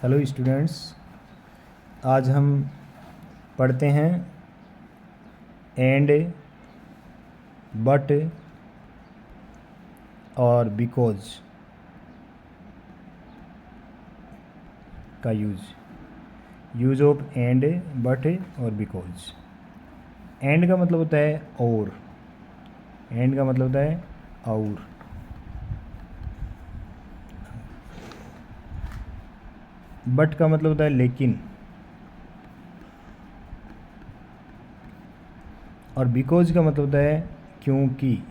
Hello students, आज हम पढ़ते हैं एंड, बट और बिकॉज का यूज़ ऑफ एंड, बट और बिकॉज। एंड का मतलब होता है और, एंड का मतलब होता है और। बट का मतलब होता है लेकिन, और बिकॉज का मतलब होता है क्योंकि।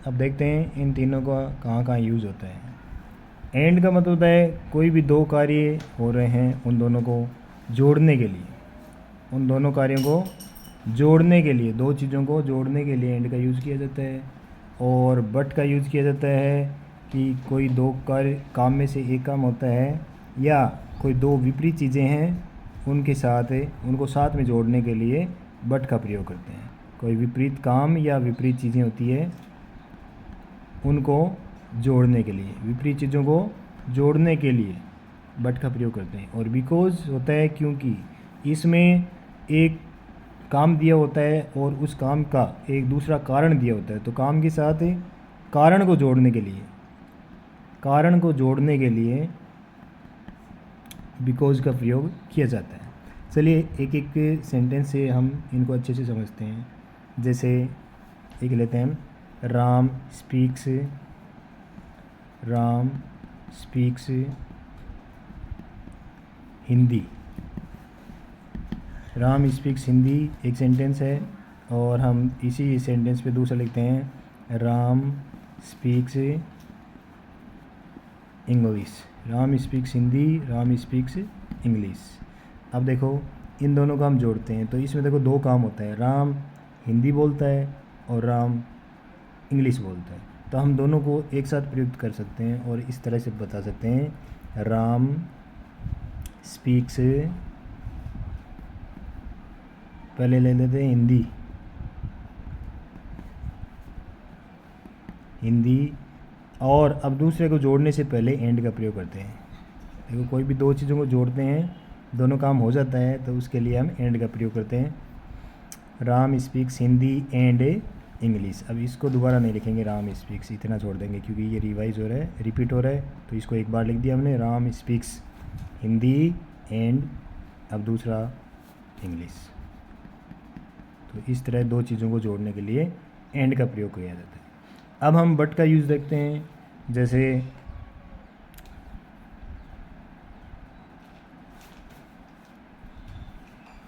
अब देखते हैं इन तीनों का कहाँ कहाँ यूज़ होता है। एंड का मतलब होता है कोई भी दो कार्य हो रहे हैं, उन दोनों को जोड़ने के लिए, उन दोनों कार्यों को जोड़ने के लिए, दो चीज़ों को जोड़ने के लिए एंड का यूज़ किया जाता है। और बट का यूज़ किया जाता है कि कोई दो कार्य, काम में से एक काम होता है या कोई दो विपरीत चीज़ें हैं, उनके साथ, उनको साथ में जोड़ने के लिए बट का प्रयोग करते हैं। कोई विपरीत काम या विपरीत चीज़ें होती है, उनको जोड़ने के लिए, विपरीत चीज़ों को जोड़ने के लिए बट का प्रयोग करते हैं। और बिकॉज होता है क्योंकि, इसमें एक काम दिया होता है और उस काम का एक दूसरा कारण दिया होता है, तो काम के साथ कारण को जोड़ने के लिए, कारण को जोड़ने के लिए बिकॉज का प्रयोग किया जाता है। चलिए एक एक सेंटेंस से हम इनको अच्छे से समझते हैं। जैसे एक लेते हैं, राम स्पीक्स हिंदी। राम स्पीक्स हिंदी एक सेंटेंस है, और हम इसी सेंटेंस पे दूसरा लिखते हैं, Ram speaks English. Ram speaks Hindi, Ram speaks English. अब देखो इन दोनों को हम जोड़ते हैं, तो इसमें देखो दो काम होता है, राम हिंदी बोलता है और राम इंग्लिश बोलता है, तो हम दोनों को एक साथ प्रयुक्त कर सकते हैं और इस तरह से बता सकते हैं, राम स्पीक्स, पहले ले लेते हैं हिंदी, और अब दूसरे को जोड़ने से पहले एंड का प्रयोग करते हैं। देखो कोई भी दो चीज़ों को जोड़ते हैं, दोनों काम हो जाता है, तो उसके लिए हम एंड का प्रयोग करते हैं। Ram speaks Hindi and English. अब इसको दोबारा नहीं लिखेंगे, राम स्पीक्स इतना छोड़ देंगे क्योंकि ये रिवाइज हो रहा है, रिपीट हो रहा है, तो इसको एक बार लिख दिया हमने, राम स्पीक्स हिंदी एंड, अब दूसरा इंग्लिश। तो इस तरह दो चीज़ों को जोड़ने के लिए एंड का प्रयोग किया जाता है। अब हम बट का यूज़ देखते हैं। जैसे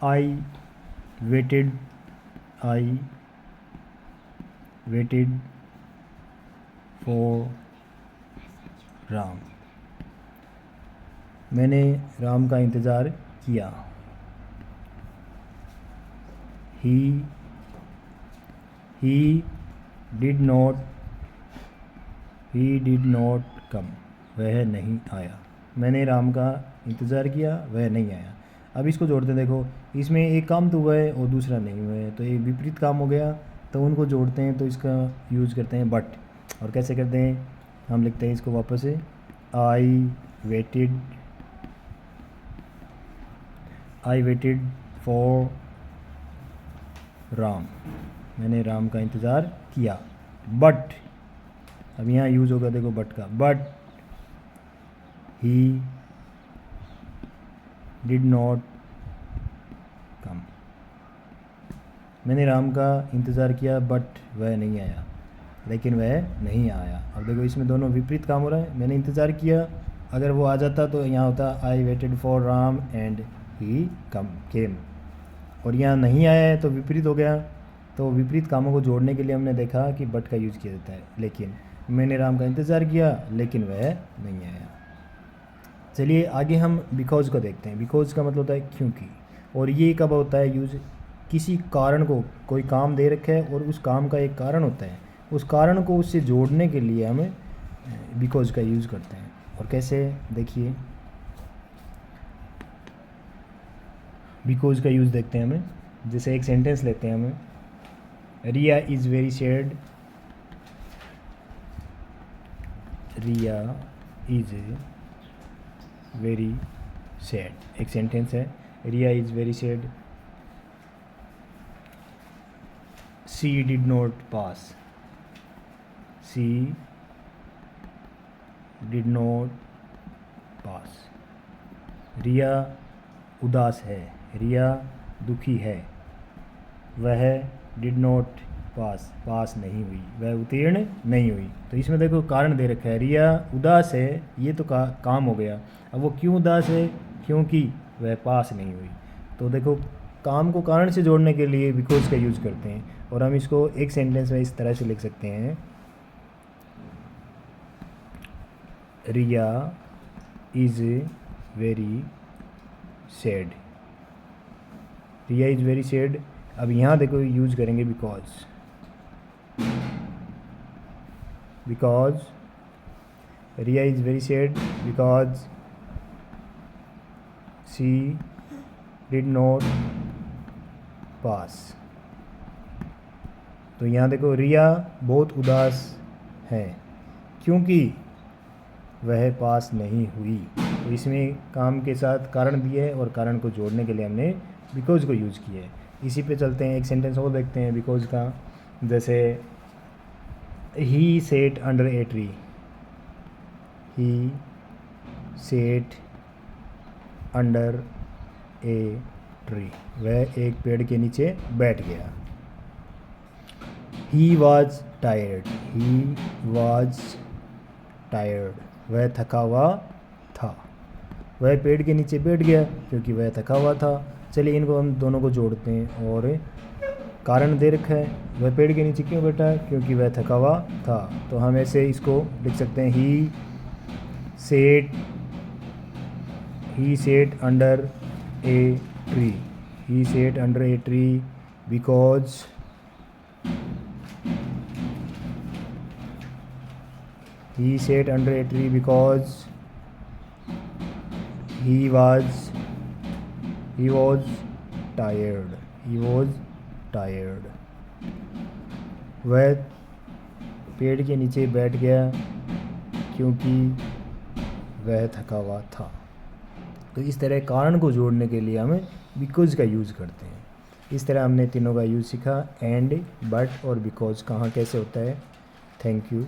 आई वेटेड फॉर राम। मैंने राम का इंतज़ार किया। He did not come. वह नहीं आया। मैंने राम का इंतज़ार किया, वह नहीं आया। अब इसको जोड़ते हैं, देखो इसमें एक काम तो हुआ है और दूसरा नहीं हुआ है, तो एक विपरीत काम हो गया, तो उनको जोड़ते हैं, तो इसका यूज़ करते हैं बट। और कैसे करते हैं, हम लिखते हैं इसको वापस से, आई वेटेड फॉर राम। मैंने राम का इंतज़ार किया, बट, अब यहाँ यूज़ होगा देखो बट का, but he did not come. मैंने राम का इंतज़ार किया बट वह नहीं आया, लेकिन वह नहीं आया। अब देखो इसमें दोनों विपरीत काम हो रहा है। मैंने इंतज़ार किया, अगर वो आ जाता तो यहाँ होता I waited for Ram and he came, और यहाँ नहीं आया है तो विपरीत हो गया। तो विपरीत कामों को जोड़ने के लिए हमने देखा कि बट का यूज़ किया जाता है। लेकिन मैंने राम का इंतज़ार किया लेकिन वह नहीं आया। चलिए आगे हम बिकॉज को देखते हैं। बिकॉज का मतलब होता है क्योंकि, और ये कब होता है यूज़, किसी कारण को, कोई काम दे रखा है और उस काम का एक कारण होता है, उस कारण को उससे जोड़ने के लिए हम बिकॉज का यूज़ करते हैं। और कैसे, देखिए बिकॉज का यूज़ देखते हैं हमें। जैसे एक सेंटेंस लेते हैं हमें, Riya is very sad. Riya is very sad. एक सेंटेंस है, Riya is very sad, she did not pass, she did not pass. Riya उदास है, रिया दुखी है, वह डिड नॉट पास नहीं हुई, वह उत्तीर्ण नहीं हुई। तो इसमें देखो कारण दे रखा है, रिया उदास है, ये तो काम हो गया। अब वो क्यों उदास है, क्योंकि वह पास नहीं हुई। तो देखो काम को कारण से जोड़ने के लिए बिकॉज का यूज़ करते हैं, और हम इसको एक सेंटेंस में इस तरह से लिख सकते हैं, Riya is very sad, Riya is very sad. अब यहाँ देखो यूज करेंगे because, because Riya is very sad because she did not pass. तो यहाँ देखो रिया बहुत उदास है क्योंकि वह पास नहीं हुई। तो इसमें काम के साथ कारण दिए है और कारण को जोड़ने के लिए हमने बिकॉज को यूज़ किया है। इसी पे चलते हैं, एक सेंटेंस और देखते हैं बिकॉज का। जैसे he sat under a tree, he sat under a tree, वह एक पेड़ के नीचे बैठ गया। He was tired, he was tired, वह थका हुआ था, वह पेड़ के नीचे बैठ गया क्योंकि वह थका हुआ था। चलिए इनको हम दोनों को जोड़ते हैं, और कारण दे रखा है, वह पेड़ के नीचे क्यों बैठा है, क्योंकि वह थका हुआ था। तो हम ऐसे इसको लिख सकते हैं, he sat under a tree, he sat under a tree because he sat under a tree because he was tired, he was tired। वह पेड़ के नीचे बैठ गया क्योंकि वह थका हुआ था। तो इस तरह कारण को जोड़ने के लिए हम बिकॉज का यूज़ करते हैं। इस तरह हमने तीनों का यूज़ सीखा, एंड, बट और बिकॉज कहाँ कैसे होता है। Thank you.